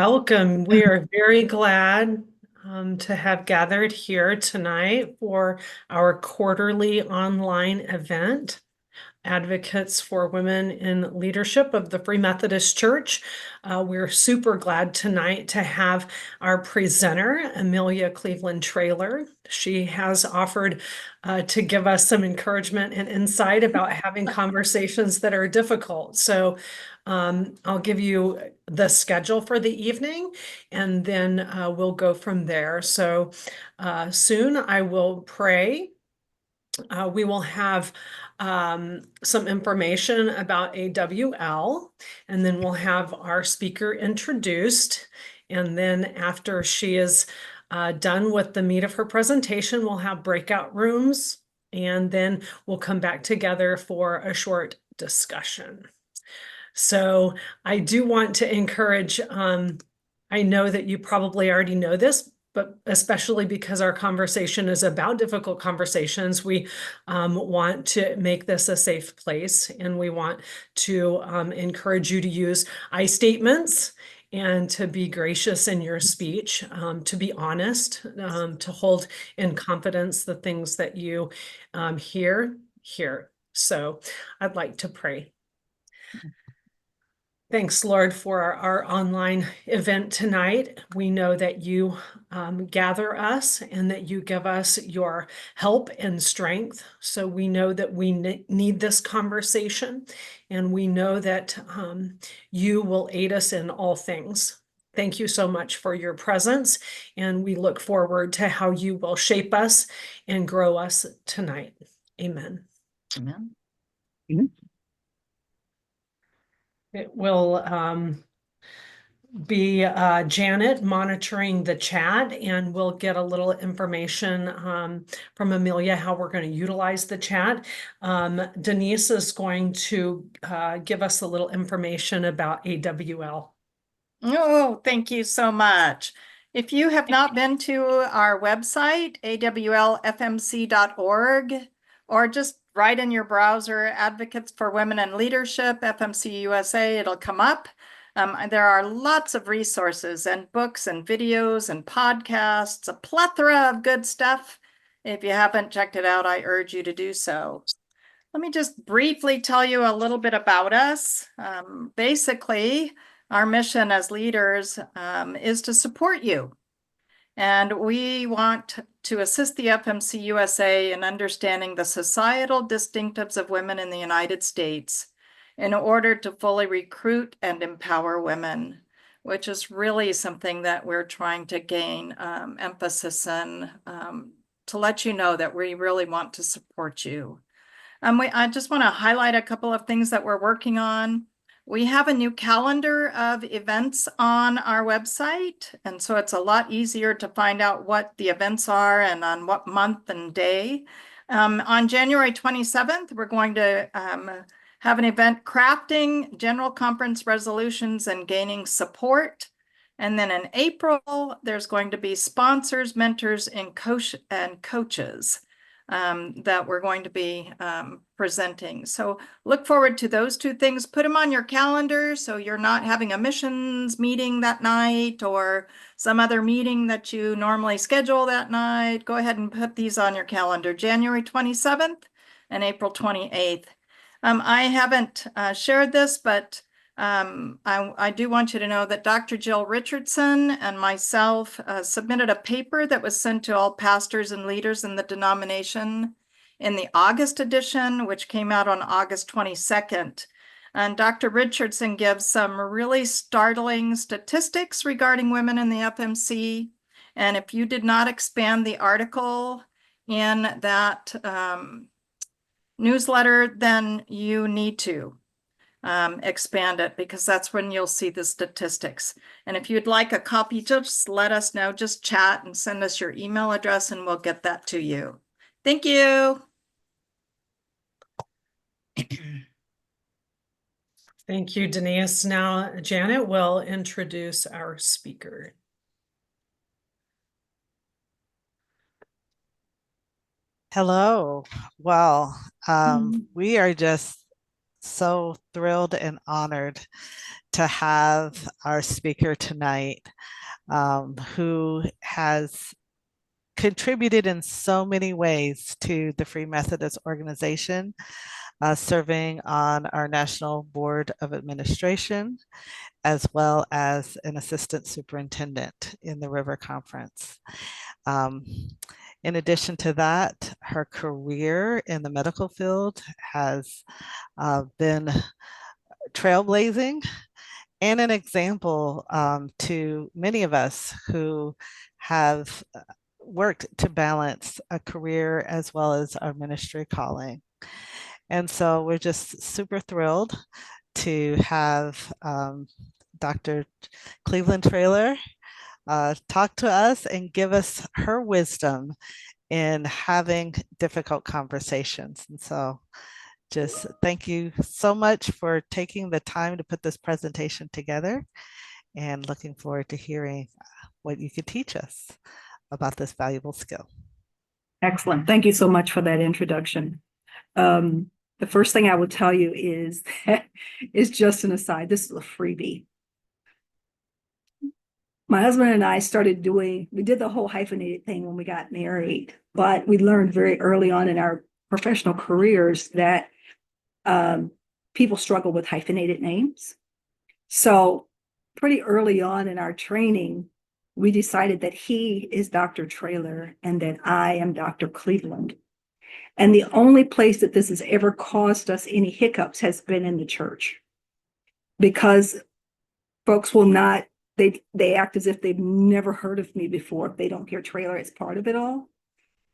Welcome. We are very glad to have gathered here tonight for our quarterly online event, Advocates for Women in Leadership of the Free Methodist Church. We're super glad tonight to have our presenter, Amelia-Cleveland-Traylor. She has offered to give us some encouragement and insight about having conversations that are difficult. So I'll give you the schedule for the evening, and then we'll go from there. So soon I will pray. We will have some information about AWL, and then we'll have our speaker introduced. And then after she is done with the meat of her presentation, we'll have breakout rooms, and then we'll come back together for a short discussion. So I do want to encourage, I know that you probably already know this, but especially because our conversation is about difficult conversations, we want to make this a safe place, and we want to encourage you to use I statements and to be gracious in your speech, to be honest, to hold in confidence the things that you hear. So I'd like to pray. Thanks, Lord, for our online event tonight. We know that you gather us and that you give us your help and strength. So we know that we need this conversation, and we know that you will aid us in all things. Thank you so much for your presence, and we look forward to how you will shape us and grow us tonight. Amen. Amen. It will be Janet monitoring the chat, and we'll get a little information from Amelia how we're going to utilize the chat. Denise is going to give us a little information about AWL. Oh, thank you so much. If you have not been to our website, awlfmc.org, or just write in your browser, Advocates for Women in Leadership, FMC USA, it'll come up. There are lots of resources and books and videos and podcasts, a plethora of good stuff. If you haven't checked it out, I urge you to do so. Let me just briefly tell you a little bit about us. Basically, our mission as leaders is to support you. And we want to assist the FMC USA in understanding the societal distinctives of women in the United States in order to fully recruit and empower women, which is really something that we're trying to gain emphasis in, to let you know that we really want to support you. I just want to highlight a couple of things that we're working on. We have a new calendar of events on our website, and so it's a lot easier to find out what the events are and on what month and day. On January 27th, we're going to have an event, Crafting General Conference Resolutions and Gaining Support. And then in April, there's going to be sponsors, mentors, and coaches that we're going to be presenting. So look forward to those two things. Put them on your calendar so you're not having a missions meeting that night or some other meeting that you normally schedule that night. Go ahead and put these on your calendar, January 27th and April 28th. I haven't shared this, but I do want you to know that Dr. Jill Richardson and myself submitted a paper that was sent to all pastors and leaders in the denomination in the August edition, which came out on August 22nd. And Dr. Richardson gives some really startling statistics regarding women in the FMC. And if you did not expand the article in that newsletter, then you need to expand it, because that's when you'll see the statistics. And if you'd like a copy, just let us know, just chat and send us your email address and we'll get that to you. Thank you. Thank you, Denise. Now, Janet will introduce our speaker. Hello. Well, we are just so thrilled and honored to have our speaker tonight, who has contributed in so many ways to the Free Methodist organization, serving on our National Board of Administration, as well as an assistant superintendent in the River Conference. In addition to that, her career in the medical field has been trailblazing and an example to many of us who have worked to balance a career as well as our ministry calling. And so we're just super thrilled to have Dr. Cleveland-Traylor talk to us and give us her wisdom in having difficult conversations. And so just thank you so much for taking the time to put this presentation together, and looking forward to hearing what you could teach us about this valuable skill. Excellent. Thank you so much for that introduction. The first thing I will tell you is that is just an aside. This is a freebie. My husband and I we did the whole hyphenated thing when we got married, but we learned very early on in our professional careers that people struggle with hyphenated names. So pretty early on in our training, we decided that he is Dr. Traylor and that I am Dr. Cleveland. And the only place that this has ever caused us any hiccups has been in the church, because folks will not, they act as if they've never heard of me before if they don't hear Traylor as part of it all.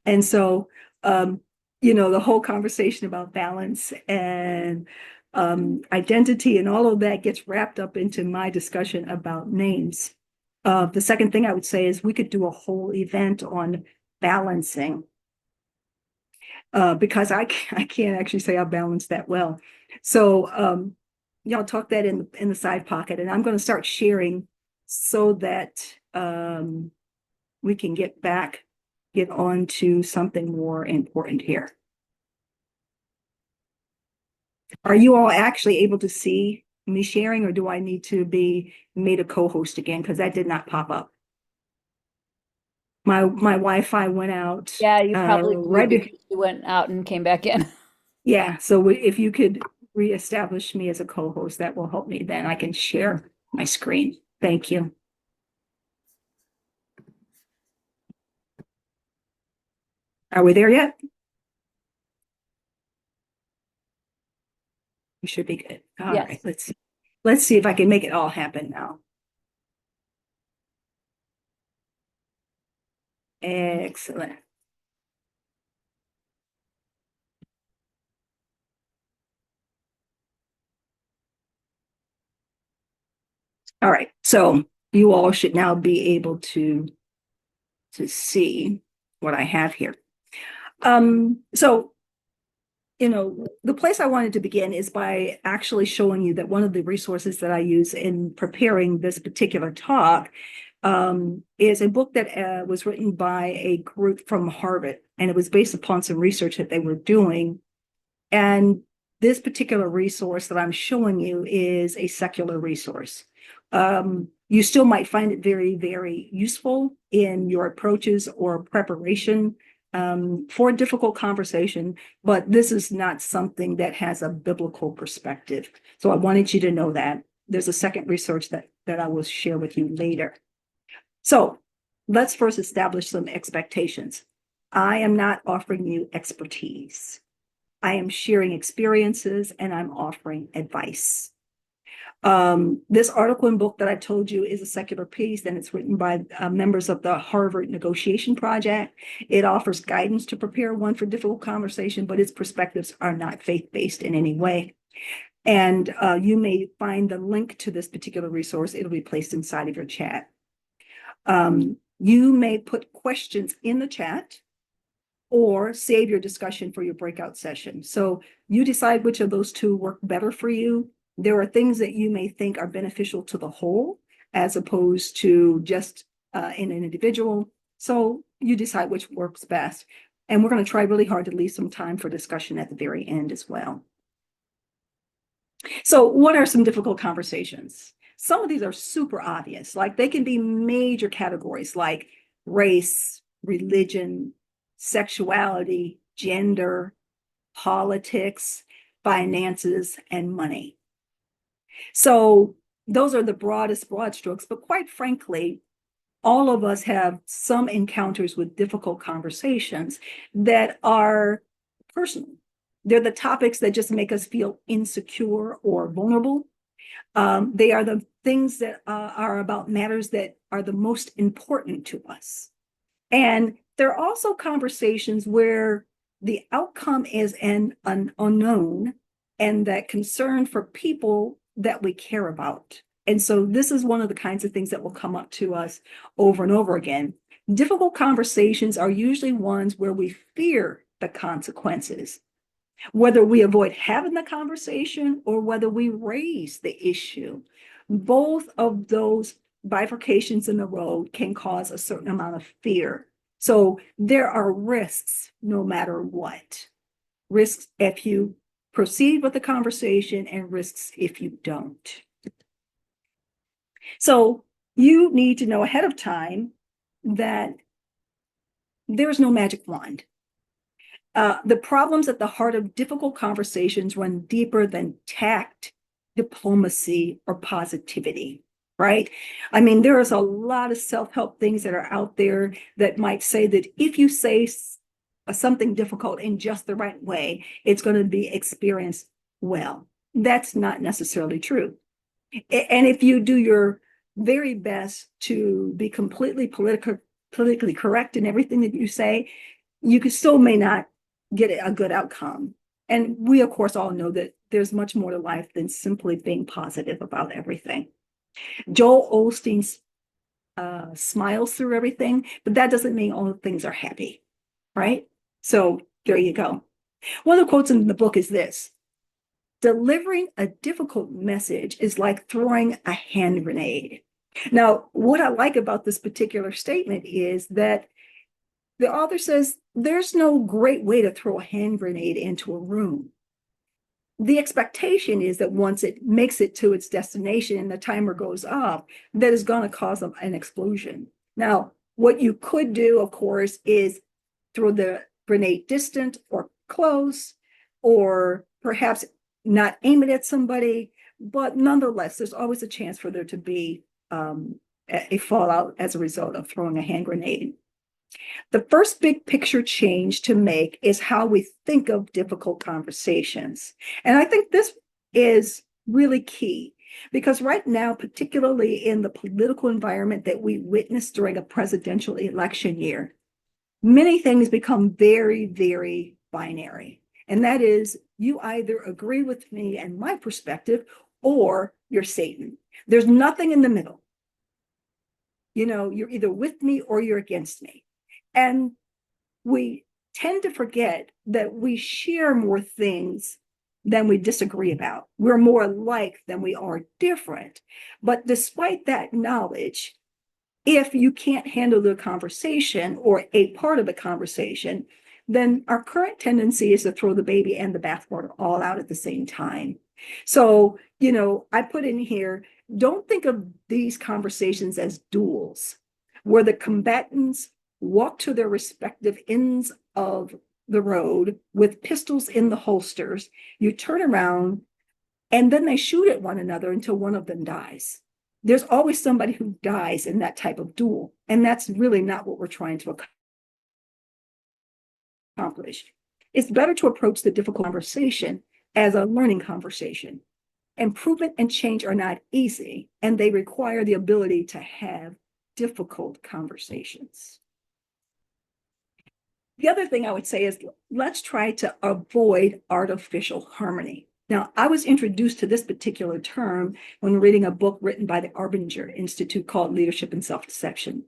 And so, the whole conversation about balance and identity and all of that gets wrapped up into my discussion about names. The second thing I would say is we could do a whole event on balancing, because I can't actually say I balance that well. So y'all talk that in the side pocket, and I'm going to start sharing so that we can get on to something more important here. Are you all actually able to see me sharing, or do I need to be made a co-host again? Because that did not pop up. My Wi-Fi went out. Yeah, you probably right because you went out and came back in. Yeah, so if you could reestablish me as a co-host, that will help me. Then I can share my screen. Thank you. Are we there yet? We should be good. All Yes. right, let's see if I can make it all happen now. Excellent. All right, so you all should now be able to see what I have here. So, the place I wanted to begin is by actually showing you that one of the resources that I use in preparing this particular talk is a book that was written by a group from Harvard, and it was based upon some research that they were doing. And this particular resource that I'm showing you is a secular resource. You still might find it very, very useful in your approaches or preparation for a difficult conversation, but this is not something that has a biblical perspective. So I wanted you to know that. There's a second research that I will share with you later. So let's first establish some expectations. I am not offering you expertise. I am sharing experiences and I'm offering advice. This article and book that I told you is a secular piece, and it's written by members of the Harvard Negotiation Project. It offers guidance to prepare one for difficult conversation, but its perspectives are not faith-based in any way. And you may find the link to this particular resource. It'll be placed inside of your chat. You may put questions in the chat or save your discussion for your breakout session. So you decide which of those two work better for you. There are things that you may think are beneficial to the whole as opposed to just in an individual. So you decide which works best. And we're going to try really hard to leave some time for discussion at the very end as well. So what are some difficult conversations? Some of these are super obvious, like they can be major categories like race, religion, sexuality, gender, politics, finances, and money. So those are the broadest broad strokes, but quite frankly, all of us have some encounters with difficult conversations that are personal. They're the topics that just make us feel insecure or vulnerable. They are the things that are about matters that are the most important to us. And there are also conversations where the outcome is an unknown and that concern for people that we care about. And so this is one of the kinds of things that will come up to us over and over again. Difficult conversations are usually ones where we fear the consequences, whether we avoid having the conversation or whether we raise the issue. Both of those bifurcations in the road can cause a certain amount of fear. So there are risks no matter what. Risks if you proceed with the conversation and risks if you don't. So you need to know ahead of time that there's no magic wand. The problems at the heart of difficult conversations run deeper than tact, diplomacy, or positivity, right? I mean, there is a lot of self-help things that are out there that might say that if you say something difficult in just the right way, it's going to be experienced well. That's not necessarily true. And if you do your very best to be completely politically correct in everything that you say, you still may not get a good outcome. And we, of course, all know that there's much more to life than simply being positive about everything. Joel Osteen smiles through everything, but that doesn't mean all things are happy, right? So there you go. One of the quotes in the book is this: delivering a difficult message is like throwing a hand grenade. Now, what I like about this particular statement is that the author says there's no great way to throw a hand grenade into a room. The expectation is that once it makes it to its destination and the timer goes off, that is going to cause an explosion. Now, what you could do, of course, is throw the grenade distant or close, or perhaps not aim it at somebody, but nonetheless, there's always a chance for there to be a fallout as a result of throwing a hand grenade. The first big picture change to make is how we think of difficult conversations. And I think this is really key because right now, particularly in the political environment that we witness during a presidential election year, many things become very, very binary. And that is, you either agree with me and my perspective, or you're Satan. There's nothing in the middle. You know, you're either with me or you're against me. And we tend to forget that we share more things than we disagree about. We're more alike than we are different. But despite that knowledge, if you can't handle the conversation or a part of the conversation, then our current tendency is to throw the baby and the bathwater all out at the same time. So, you know, I put in here, don't think of these conversations as duels where the combatants walk to their respective ends of the road with pistols in the holsters. You turn around and then they shoot at one another until one of them dies. There's always somebody who dies in that type of duel. And that's really not what we're trying to accomplish. It's better to approach the difficult conversation as a learning conversation. Improvement and change are not easy, and they require the ability to have difficult conversations. The other thing I would say is let's try to avoid artificial harmony. Now, I was introduced to this particular term when reading a book written by the Arbinger Institute called Leadership and Self-Deception.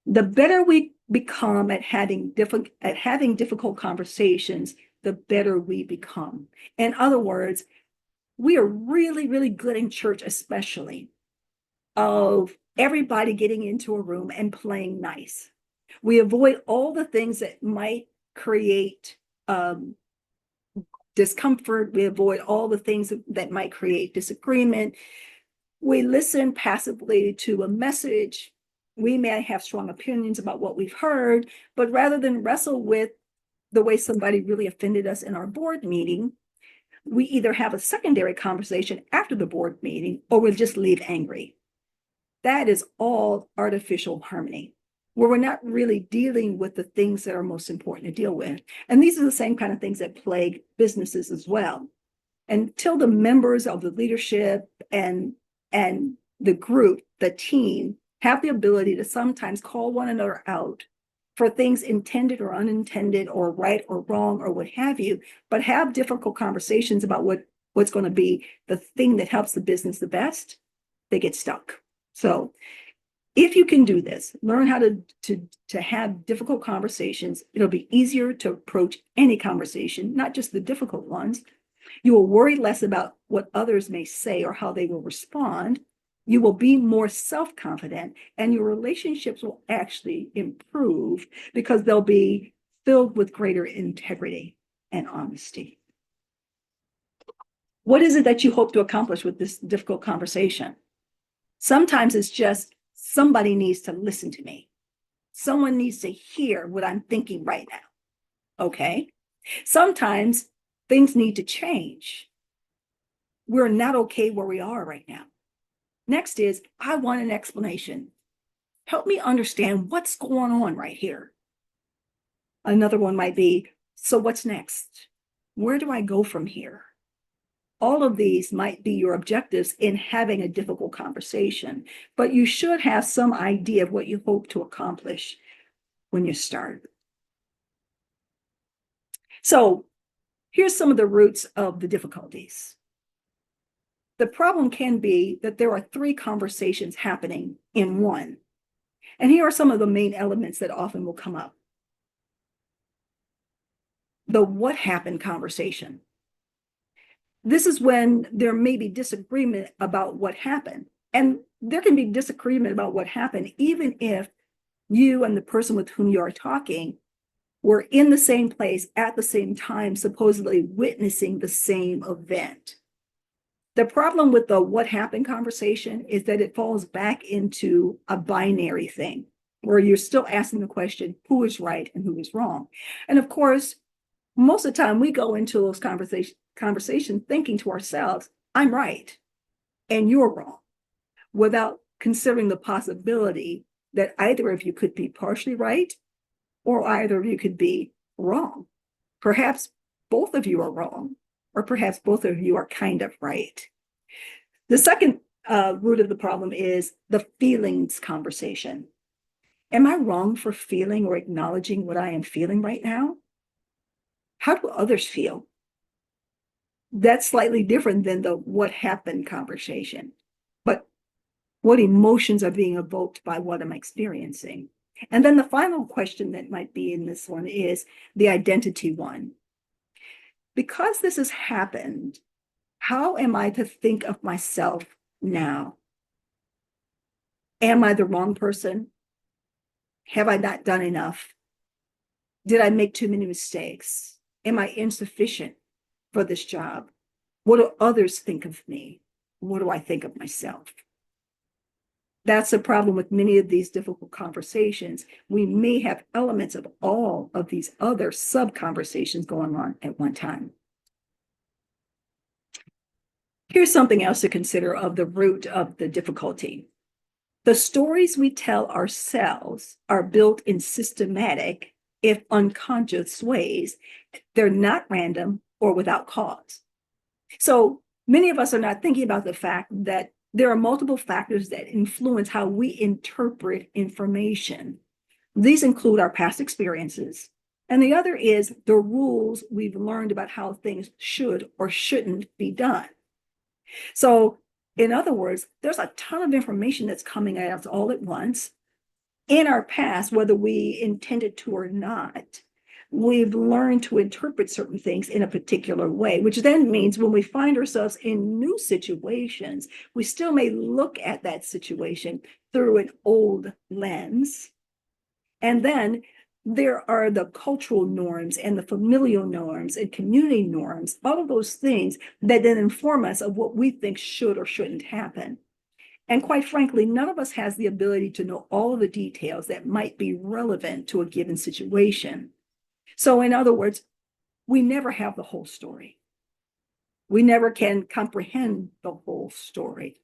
The better we become at having difficult conversations, the better we become. In other words, we are really, really good in church, especially, of everybody getting into a room and playing nice. We avoid all the things that might create discomfort. We avoid all the things that might create disagreement. We listen passively to a message. We may have strong opinions about what we've heard, but rather than wrestle with the way somebody really offended us in our board meeting, we either have a secondary conversation after the board meeting or we'll just leave angry. That is all artificial harmony, where we're not really dealing with the things that are most important to deal with. And these are the same kind of things that plague businesses as well. Until the members of the leadership and the group, the team, have the ability to sometimes call one another out for things intended or unintended or right or wrong or what have you, but have difficult conversations about what's going to be the thing that helps the business the best, they get stuck. So if you can do this, learn how to have difficult conversations, it'll be easier to approach any conversation, not just the difficult ones. You will worry less about what others may say or how they will respond. You will be more self-confident, and your relationships will actually improve because they'll be filled with greater integrity and honesty. What is it that you hope to accomplish with this difficult conversation? Sometimes it's just somebody needs to listen to me. Someone needs to hear what I'm thinking right now. Okay. Sometimes things need to change. We're not okay where we are right now. Next is, I want an explanation. Help me understand what's going on right here. Another one might be, so what's next? Where do I go from here? All of these might be your objectives in having a difficult conversation, but you should have some idea of what you hope to accomplish when you start. So here's some of the roots of the difficulties. The problem can be that there are 3 conversations happening in one. And here are some of the main elements that often will come up. The what happened conversation. This is when there may be disagreement about what happened. And there can be disagreement about what happened, even if you and the person with whom you are talking were in the same place at the same time, supposedly witnessing the same event. The problem with the what happened conversation is that it falls back into a binary thing where you're still asking the question, who is right and who is wrong? And of course, most of the time we go into those conversations thinking to ourselves, I'm right and you're wrong, without considering the possibility that either of you could be partially right or either of you could be wrong. Perhaps both of you are wrong, or perhaps both of you are kind of right. The second root of the problem is the feelings conversation. Am I wrong for feeling or acknowledging what I am feeling right now? How do others feel? That's slightly different than the what happened conversation. But what emotions are being evoked by what I'm experiencing? And then the final question that might be in this one is the identity one. Because this has happened, how am I to think of myself now? Am I the wrong person? Have I not done enough? Did I make too many mistakes? Am I insufficient for this job? What do others think of me? What do I think of myself? That's the problem with many of these difficult conversations. We may have elements of all of these other sub-conversations going on at one time. Here's something else to consider of the root of the difficulty. The stories we tell ourselves are built in systematic, if unconscious ways. They're not random or without cause. So many of us are not thinking about the fact that there are multiple factors that influence how we interpret information. These include our past experiences, and the other is the rules we've learned about how things should or shouldn't be done. So, in other words, there's a ton of information that's coming at us all at once. In our past, whether we intended to or not, we've learned to interpret certain things in a particular way, which then means when we find ourselves in new situations, we still may look at that situation through an old lens. And then there are the cultural norms and the familial norms and community norms, all of those things that then inform us of what we think should or shouldn't happen. And quite frankly, none of us has the ability to know all of the details that might be relevant to a given situation. So in other words, we never have the whole story. We never can comprehend the whole story.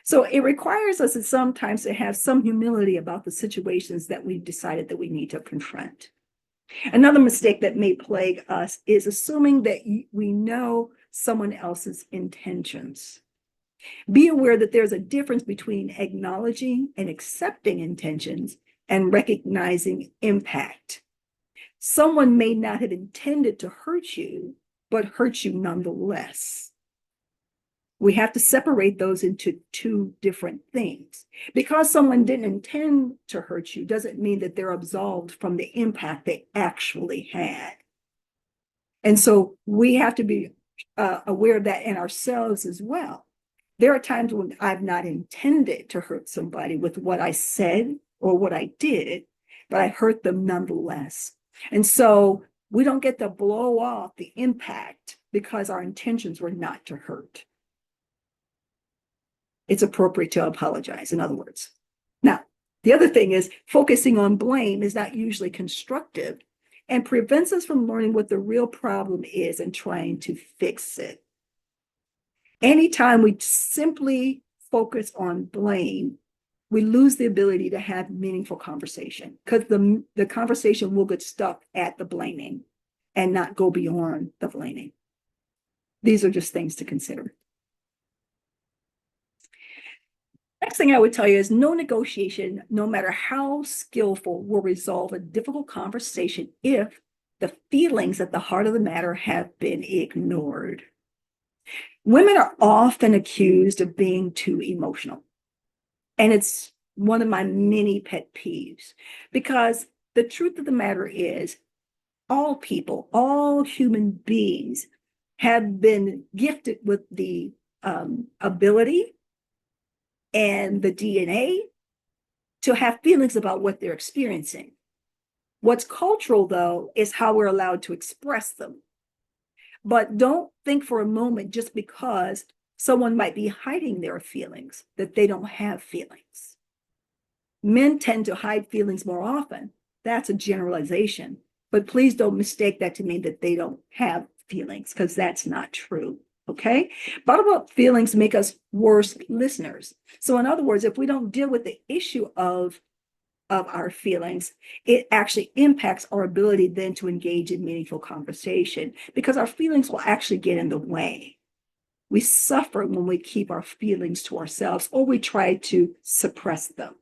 So it requires us sometimes to have some humility about the situations that we've decided that we need to confront. Another mistake that may plague us is assuming that we know someone else's intentions. Be aware that there's a difference between acknowledging and accepting intentions and recognizing impact. Someone may not have intended to hurt you, but hurt you nonetheless. We have to separate those into two different things. Because someone didn't intend to hurt you doesn't mean that they're absolved from the impact they actually had. And so we have to be aware of that in ourselves as well. There are times when I've not intended to hurt somebody with what I said or what I did, but I hurt them nonetheless. And so we don't get to blow off the impact because our intentions were not to hurt. It's appropriate to apologize, in other words. Now, the other thing is focusing on blame is not usually constructive and prevents us from learning what the real problem is and trying to fix it. Anytime we simply focus on blame, we lose the ability to have meaningful conversation because the conversation will get stuck at the blaming and not go beyond the blaming. These are just things to consider. Next thing I would tell you is no negotiation, no matter how skillful, will resolve a difficult conversation if the feelings at the heart of the matter have been ignored. Women are often accused of being too emotional. And it's one of my many pet peeves because the truth of the matter is all people, all human beings have been gifted with the ability and the DNA to have feelings about what they're experiencing. What's cultural, though, is how we're allowed to express them. But don't think for a moment just because someone might be hiding their feelings that they don't have feelings. Men tend to hide feelings more often. That's a generalization. But please don't mistake that to mean that they don't have feelings, because that's not true. Okay? Bottom up feelings make us worse listeners. So in other words, if we don't deal with the issue of our feelings, it actually impacts our ability then to engage in meaningful conversation because our feelings will actually get in the way. We suffer when we keep our feelings to ourselves or we try to suppress them.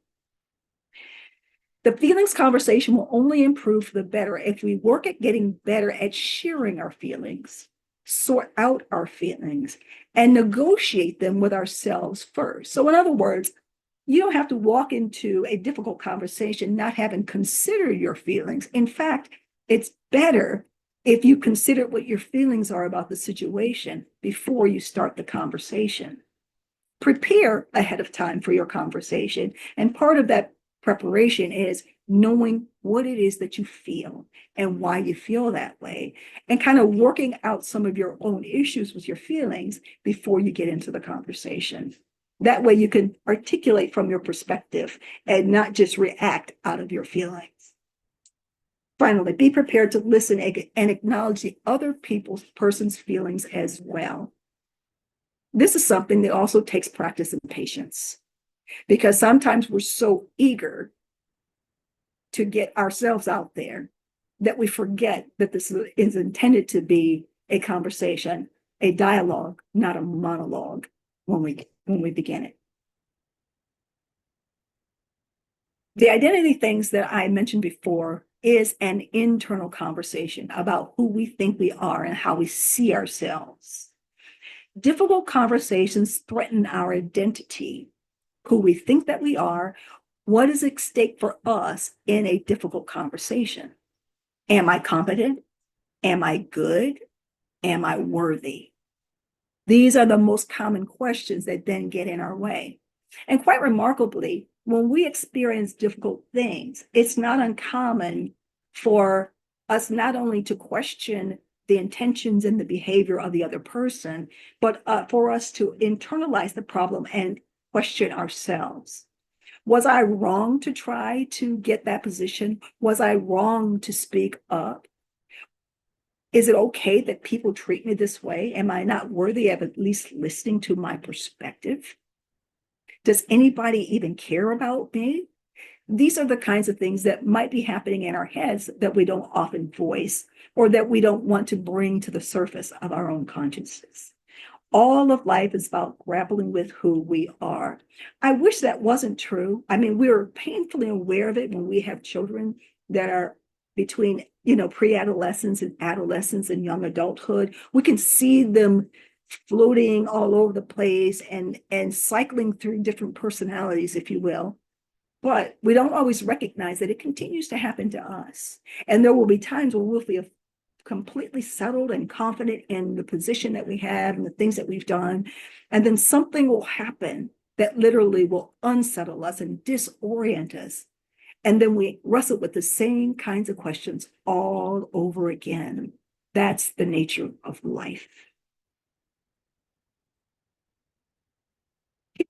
The feelings conversation will only improve for the better if we work at getting better at sharing our feelings, sort out our feelings, and negotiate them with ourselves first. So in other words, you don't have to walk into a difficult conversation not having considered your feelings. In fact, it's better if you consider what your feelings are about the situation before you start the conversation. Prepare ahead of time for your conversation. And part of that preparation is knowing what it is that you feel and why you feel that way, and kind of working out some of your own issues with your feelings before you get into the conversation. That way you can articulate from your perspective and not just react out of your feelings. Finally, be prepared to listen and acknowledge the other person's feelings as well. This is something that also takes practice and patience because sometimes we're so eager to get ourselves out there that we forget that this is intended to be a conversation, a dialogue, not a monologue when we begin it. The identity things that I mentioned before is an internal conversation about who we think we are and how we see ourselves. Difficult conversations threaten our identity, who we think that we are, what is at stake for us in a difficult conversation. Am I competent? Am I good? Am I worthy? These are the most common questions that then get in our way. And quite remarkably, when we experience difficult things, it's not uncommon for us not only to question the intentions and the behavior of the other person, but for us to internalize the problem and question ourselves. Was I wrong to try to get that position? Was I wrong to speak up? Is it okay that people treat me this way? Am I not worthy of at least listening to my perspective? Does anybody even care about me? These are the kinds of things that might be happening in our heads that we don't often voice, or that we don't want to bring to the surface of our own consciousness. All of life is about grappling with who we are. I wish that wasn't true. I mean, we're painfully aware of it when we have children that are between, pre-adolescence and adolescence and young adulthood. We can see them floating all over the place and cycling through different personalities, if you will. But we don't always recognize that it continues to happen to us. And there will be times when we'll feel completely settled and confident in the position that we have and the things that we've done. And then something will happen that literally will unsettle us and disorient us. And then we wrestle with the same kinds of questions all over again. That's the nature of life.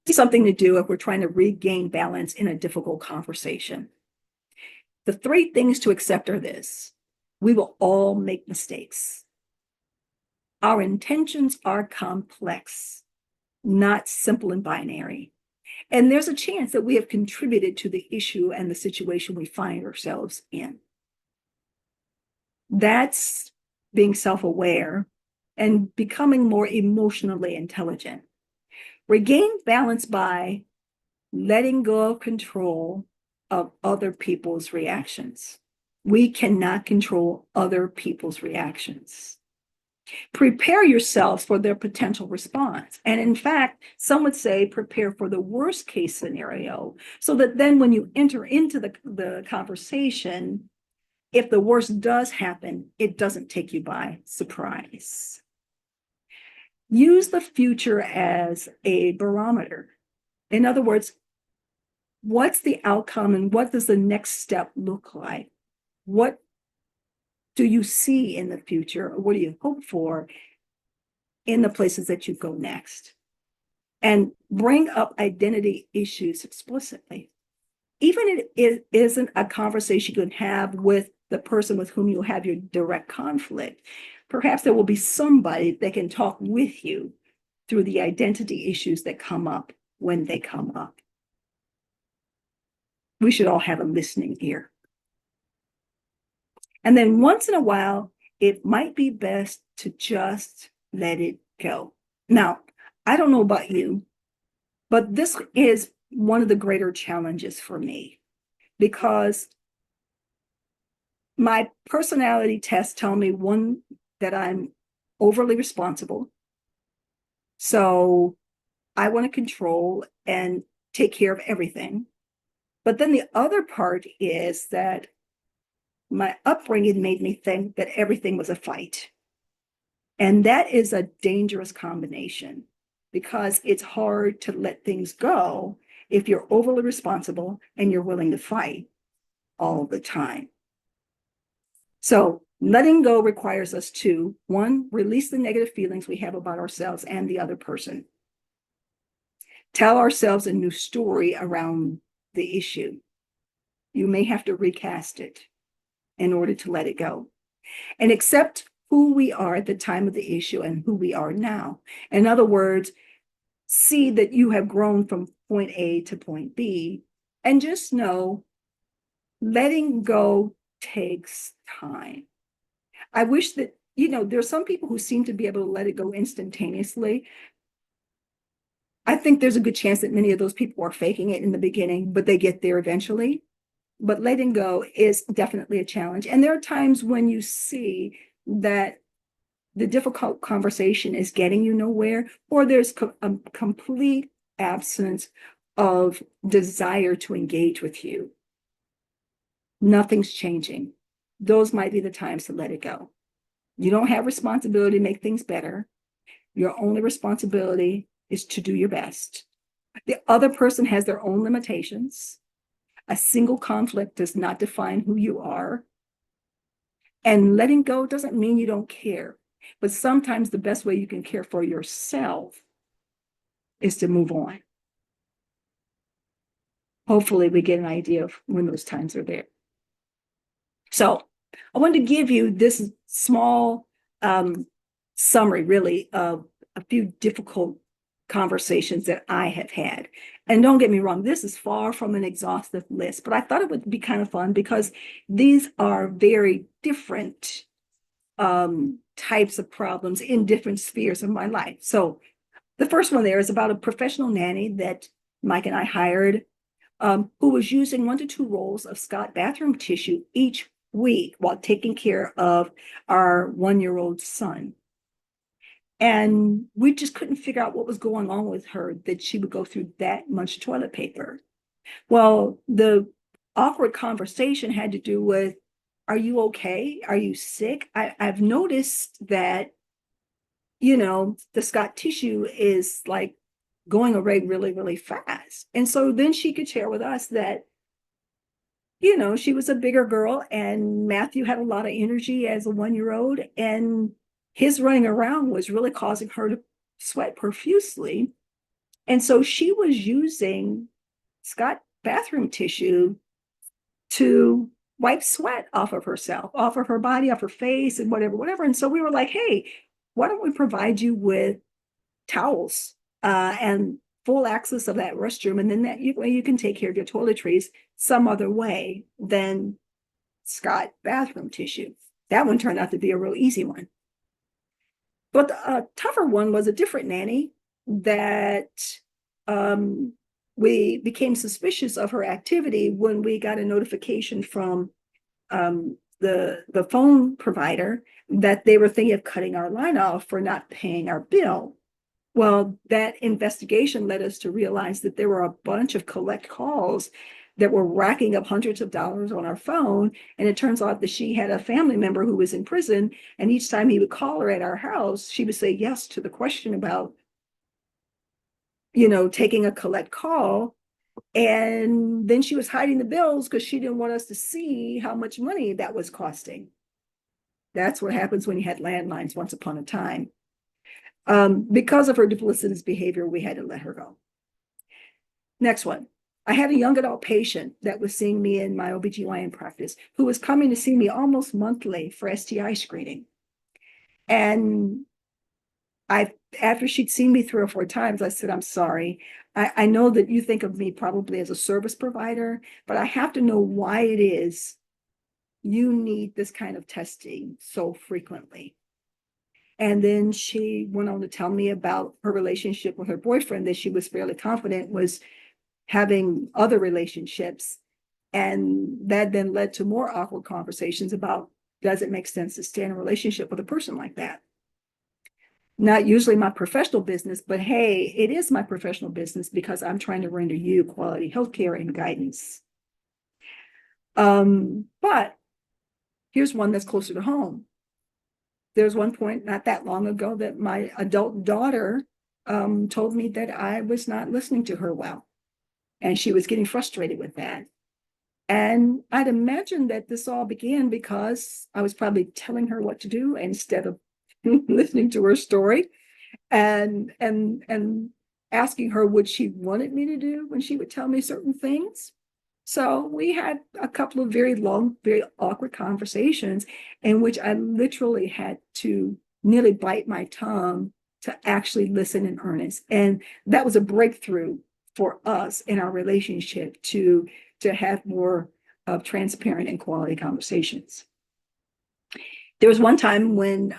Something to do if we're trying to regain balance in a difficult conversation. The 3 things to accept are this: we will all make mistakes. Our intentions are complex, not simple and binary. And there's a chance that we have contributed to the issue and the situation we find ourselves in. That's being self-aware and becoming more emotionally intelligent. Regain balance by letting go of control of other people's reactions. We cannot control other people's reactions. Prepare yourselves for their potential response. And in fact, some would say prepare for the worst case scenario, so that then when you enter into the conversation, if the worst does happen, it doesn't take you by surprise. Use the future as a barometer. In other words, what's the outcome and what does the next step look like? What do you see in the future? Or what do you hope for in the places that you go next? And bring up identity issues explicitly. Even if it isn't a conversation you can have with the person with whom you have your direct conflict, perhaps there will be somebody that can talk with you through the identity issues that come up when they come up. We should all have a listening ear. And then once in a while, it might be best to just let it go. Now, I don't know about you, but this is one of the greater challenges for me, because my personality tests tell me, one, that I'm overly responsible. So I want to control and take care of everything. But then the other part is that my upbringing made me think that everything was a fight. And that is a dangerous combination, because it's hard to let things go if you're overly responsible and you're willing to fight all the time. So letting go requires us to, 1, release the negative feelings we have about ourselves and the other person. Tell ourselves a new story around the issue. You may have to recast it in order to let it go. And accept who we are at the time of the issue and who we are now. In other words, see that you have grown from point A to point B, and just know letting go takes time. I wish that, there's some people who seem to be able to let it go instantaneously. I think there's a good chance that many of those people are faking it in the beginning, but they get there eventually. But letting go is definitely a challenge. And there are times when you see that the difficult conversation is getting you nowhere, or there's a complete absence of desire to engage with you. Nothing's changing. Those might be the times to let it go. You don't have responsibility to make things better. Your only responsibility is to do your best. The other person has their own limitations. A single conflict does not define who you are. And letting go doesn't mean you don't care, but sometimes the best way you can care for yourself is to move on. Hopefully we get an idea of when those times are there. So I wanted to give you this small summary, really, of a few difficult conversations that I have had. And don't get me wrong, this is far from an exhaustive list, but I thought it would be kind of fun because these are very different types of problems in different spheres of my life. So the first one there is about a professional nanny that Mike and I hired, who was using 1 to 2 rolls of Scott bathroom tissue each week while taking care of our 1-year-old son. And we just couldn't figure out what was going on with her, that she would go through that much toilet paper. Well, the awkward conversation had to do with, are you okay? Are you sick? I've noticed that, the Scott tissue is like going away really, really fast. And so then she could share with us that, she was a bigger girl and Matthew had a lot of energy as a 1-year-old, and his running around was really causing her to sweat profusely. And so she was using Scott bathroom tissue to wipe sweat off of herself, off of her body, off her face, and whatever. And so we were like, hey, why don't we provide you with towels and full access of that restroom, and then that way you can take care of your toiletries some other way than Scott bathroom tissue. That one turned out to be a real easy one. But the tougher one was a different nanny that we became suspicious of her activity when we got a notification from the phone provider that they were thinking of cutting our line off for not paying our bill. Well, that investigation led us to realize that there were a bunch of collect calls that were racking up hundreds of dollars on our phone. And it turns out that she had a family member who was in prison. And each time he would call her at our house, she would say yes to the question about, taking a collect call. And then she was hiding the bills because she didn't want us to see how much money that was costing. That's what happens when you had landlines once upon a time. Because of her duplicitous behavior, we had to let her go. Next one. I had a young adult patient that was seeing me in my OBGYN practice who was coming to see me almost monthly for STI screening. And after she'd seen me 3 or 4 times, I said, I'm sorry. I know that you think of me probably as a service provider, but I have to know why it is you need this kind of testing so frequently. And then she went on to tell me about her relationship with her boyfriend that she was fairly confident was having other relationships. And that then led to more awkward conversations about, does it make sense to stay in a relationship with a person like that? Not usually my professional business, but hey, it is my professional business because I'm trying to render you quality healthcare and guidance. But here's one that's closer to home. There's one point not that long ago that my adult daughter told me that I was not listening to her well, and she was getting frustrated with that. And I'd imagine that this all began because I was probably telling her what to do instead of listening to her story and asking her what she wanted me to do when she would tell me certain things. So we had a couple of very long, very awkward conversations in which I literally had to nearly bite my tongue to actually listen in earnest. And that was a breakthrough for us in our relationship to have more of transparent and quality conversations. There was one time when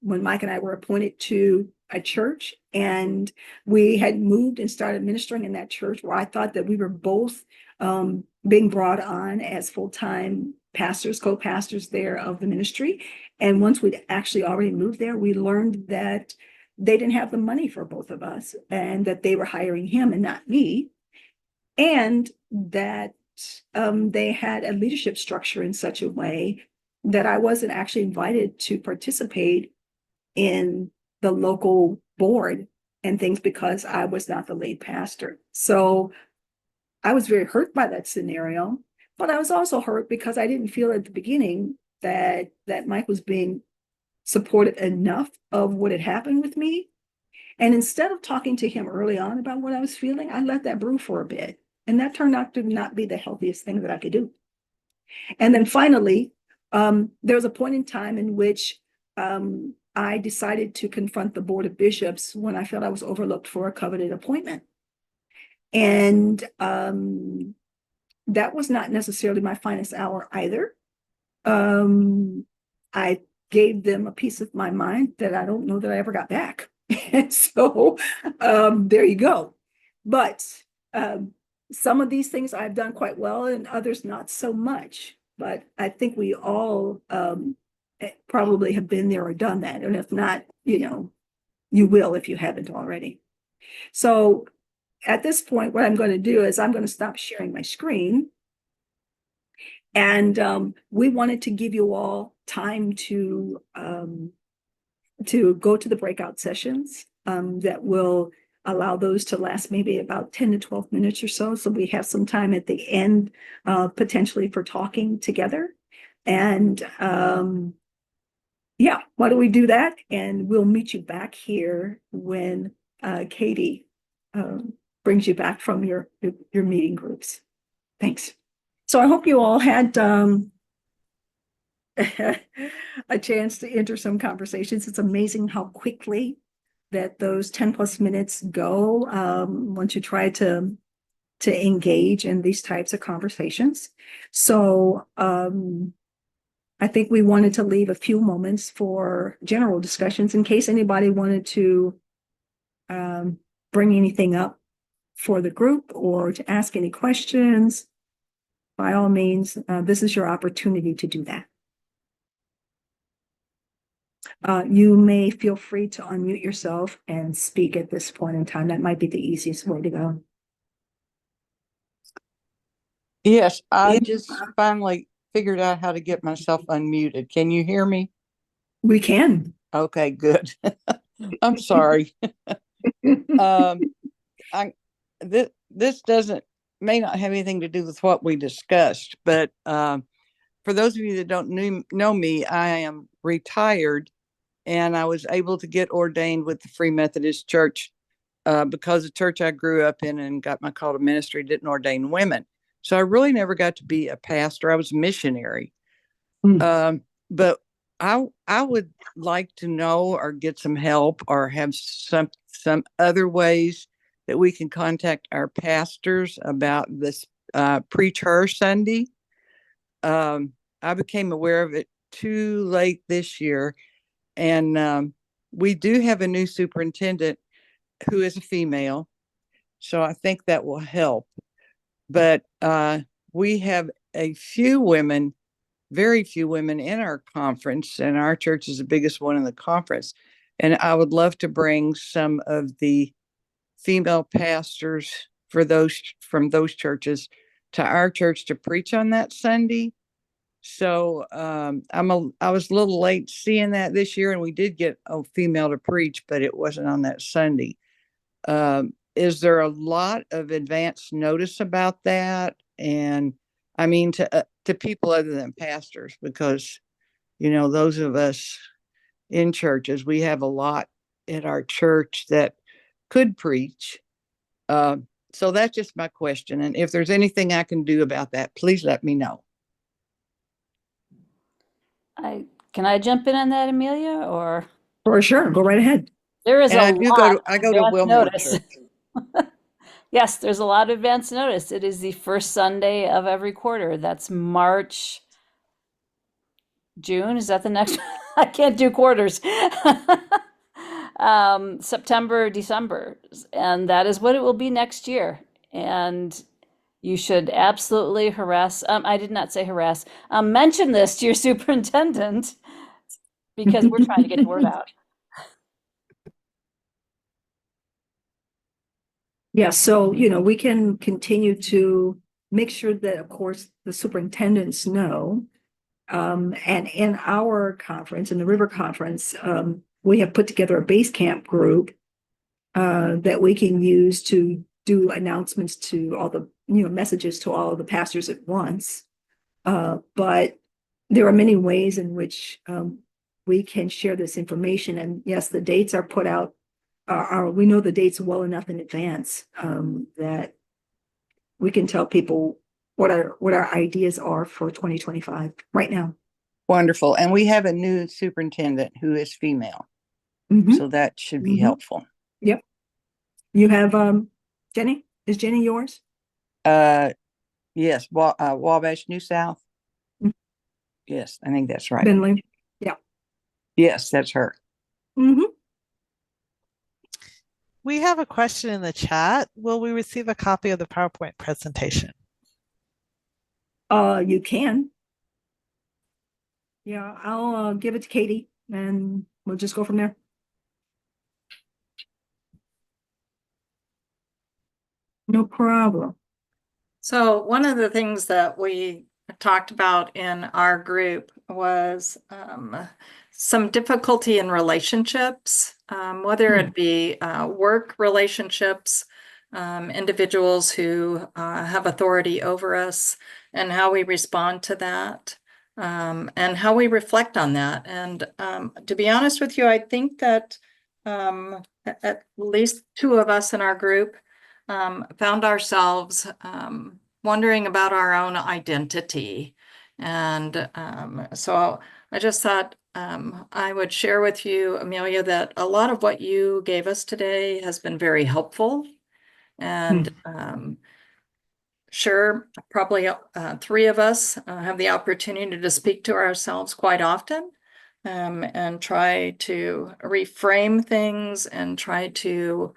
Mike and I were appointed to a church, and we had moved and started ministering in that church where I thought that we were both being brought on as full-time pastors, co-pastors there of the ministry. And once we'd actually already moved there, we learned that they didn't have the money for both of us and that they were hiring him and not me. And that they had a leadership structure in such a way that I wasn't actually invited to participate in the local board and things because I was not the lead pastor. So I was very hurt by that scenario, but I was also hurt because I didn't feel at the beginning that Mike was being supportive enough of what had happened with me. And instead of talking to him early on about what I was feeling, I let that brew for a bit. And that turned out to not be the healthiest thing that I could do. And then finally, there was a point in time in which I decided to confront the Board of Bishops when I felt I was overlooked for a coveted appointment. And that was not necessarily my finest hour either. I gave them a piece of my mind that I don't know that I ever got back. And so there you go. But some of these things I've done quite well and others not so much. But I think we all probably have been there or done that. And if not, you will if you haven't already. So at this point, what I'm going to do is I'm going to stop sharing my screen. And we wanted to give you all time to go to the breakout sessions that will allow those to last maybe about 10 to 12 minutes or so. So we have some time at the end potentially for talking together. And yeah, why don't we do that? And we'll meet you back here when Katie brings you back from your meeting groups. Thanks. So I hope you all had a chance to enter some conversations. It's amazing how quickly that those 10 plus minutes go once you try to engage in these types of conversations. So I think we wanted to leave a few moments for general discussions in case anybody wanted to bring anything up for the group or to ask any questions. By all means, this is your opportunity to do that. You may feel free to unmute yourself and speak at this point in time. That might be the easiest way to go. Yes, I just finally figured out how to get myself unmuted. Can you hear me? We can. Okay, good. I'm sorry. This may not have anything to do with what we discussed, but for those of you that don't know me, I am retired, and I was able to get ordained with the Free Methodist Church because the church I grew up in and got my call to ministry didn't ordain women. So I really never got to be a pastor. I was a missionary. But I would like to know or get some help or have some other ways that we can contact our pastors about this Preach Her Sunday. I became aware of it too late this year. And we do have a new superintendent who is a female. So I think that will help. But we have a few women, very few women in our conference, and our church is the biggest one in the conference. And I would love to bring some of the female pastors from those churches to our church to preach on that Sunday. So I was a little late seeing that this year, and we did get a female to preach, but it wasn't on that Sunday. Is there a lot of advance notice about that? And I mean, to people other than pastors, because, those of us in churches, we have a lot at our church that could preach. So that's just my question. And if there's anything I can do about that, please let me know. Can I jump in on that, Amelia, or? For sure, go right ahead. There is And a I do lot I of go to advance Wilmore notice. Church. Yes, there's a lot of advance notice. It is the first Sunday of every quarter. That's March, June. Is that the next? I can't do quarters. September, December, and that is what it will be next year. And you should absolutely I did not say harass. Mention this to your superintendent because we're trying to get the word out. Yeah, so, we can continue to make sure that, of course, the superintendents know. And in our conference, in the River Conference, we have put together a base camp group that we can use to do announcements to all the, messages to all of the pastors at once. But there are many ways in which we can share this information. And yes, the dates are put out. We know the dates well enough in advance that we can tell people what our ideas are for 2025 right now. Wonderful. And we have a new superintendent who is female. Mhm. So that should be Mhm. helpful. Yep. You have Jenny? Is Jenny yours? Yes, Wabash, New South. Mhm. Yes, I think that's right. Bentley. Yeah. Yes, that's her. Mm-hmm. We have a question in the chat. Will we receive a copy of the PowerPoint presentation? You can. Yeah, I'll give it to Katie and we'll just go from there. No problem. So one of the things that we talked about in our group was some difficulty in relationships, whether it be work relationships, individuals who have authority over us, and how we respond to that, and how we reflect on that. And to be honest with you, I think that at least two of us in our group found ourselves wondering about our own identity. And so I just thought I would share with you, Amelia, that a lot of what you gave us today has been very helpful. And sure, probably three of us have the opportunity to speak to ourselves quite often. And try to reframe things and try to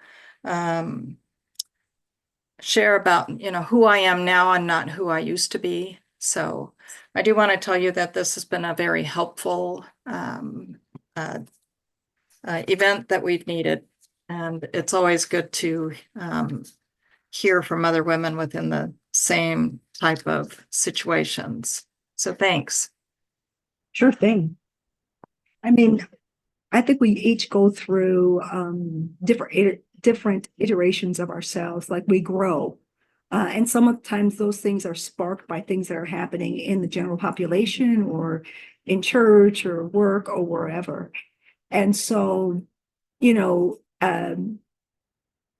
share about, who I am now and not who I used to be. So I do want to tell you that this has been a very helpful event that we've needed. And it's always good to hear from other women within the same type of situations. So thanks. Sure thing. I mean, I think we each go through different iterations of ourselves, like we grow. And sometimes those things are sparked by things that are happening in the general population or in church or work or wherever. And so,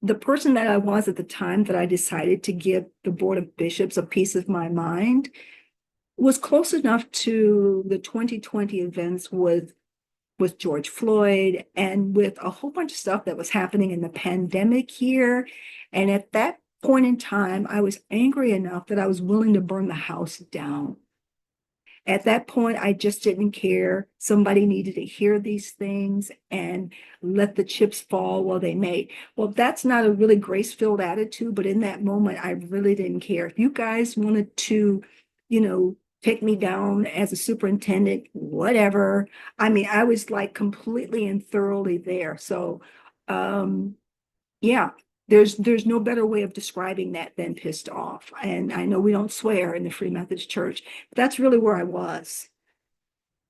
the person that I was at the time that I decided to give the Board of Bishops a piece of my mind was close enough to the 2020 events with George Floyd and with a whole bunch of stuff that was happening in the pandemic here. And at that point in time, I was angry enough that I was willing to burn the house down. At that point, I just didn't care. Somebody needed to hear these things and let the chips fall while they may. Well, that's not a really grace-filled attitude, but in that moment, I really didn't care. If you guys wanted to, take me down as a superintendent, whatever. I mean, I was like completely and thoroughly there. So, yeah, there's no better way of describing that than pissed off. And I know we don't swear in the Free Methodist Church, but that's really where I was.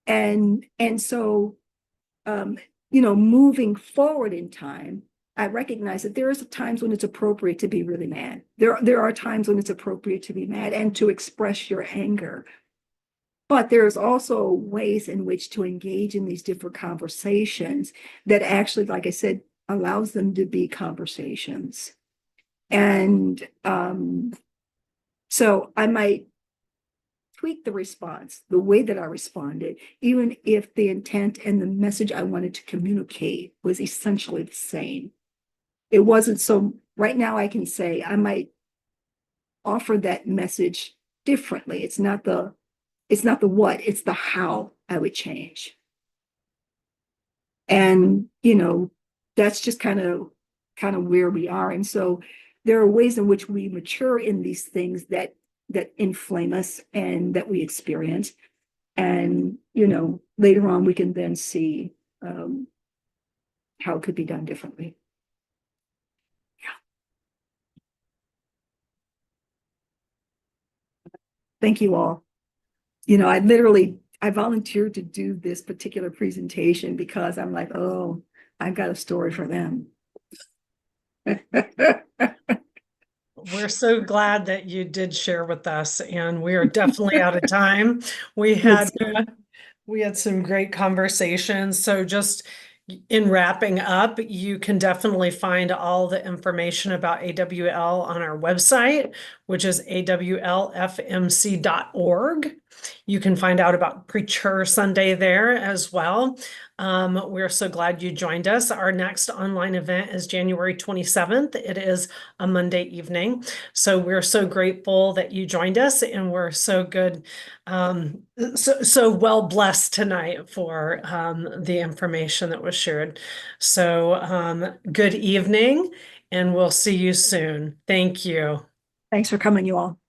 And so, moving forward in time, I recognize that there is times when it's appropriate to be really mad. There are times when it's appropriate to be mad and to express your anger. But there's also ways in which to engage in these different conversations that actually, like I said, allows them to be conversations. And so I might tweak the response, the way that I responded, even if the intent and the message I wanted to communicate was essentially the same. It wasn't so, right now I can say I might offer that message differently. It's not the what, it's the how I would change. And, that's just kind of where we are. And so there are ways in which we mature in these things that inflame us and that we experience. And, later on we can then see how it could be done differently. Yeah. Thank you all. I volunteered to do this particular presentation because I'm like, oh, I've got a story for them. We're so glad that you did share with us, and we are definitely out of time. We had we had some great conversations. So just in wrapping up, you can definitely find all the information about AWL on our website, which is awlfmc.org. You can find out about Preacher Sunday there as well. We're so glad you joined us. Our next online event is January 27th. It is a Monday evening. So we're so grateful that you joined us, and we're so good, so well blessed tonight for the information that was shared. So good evening, and we'll see you soon. Thank you. Thanks for coming, you all.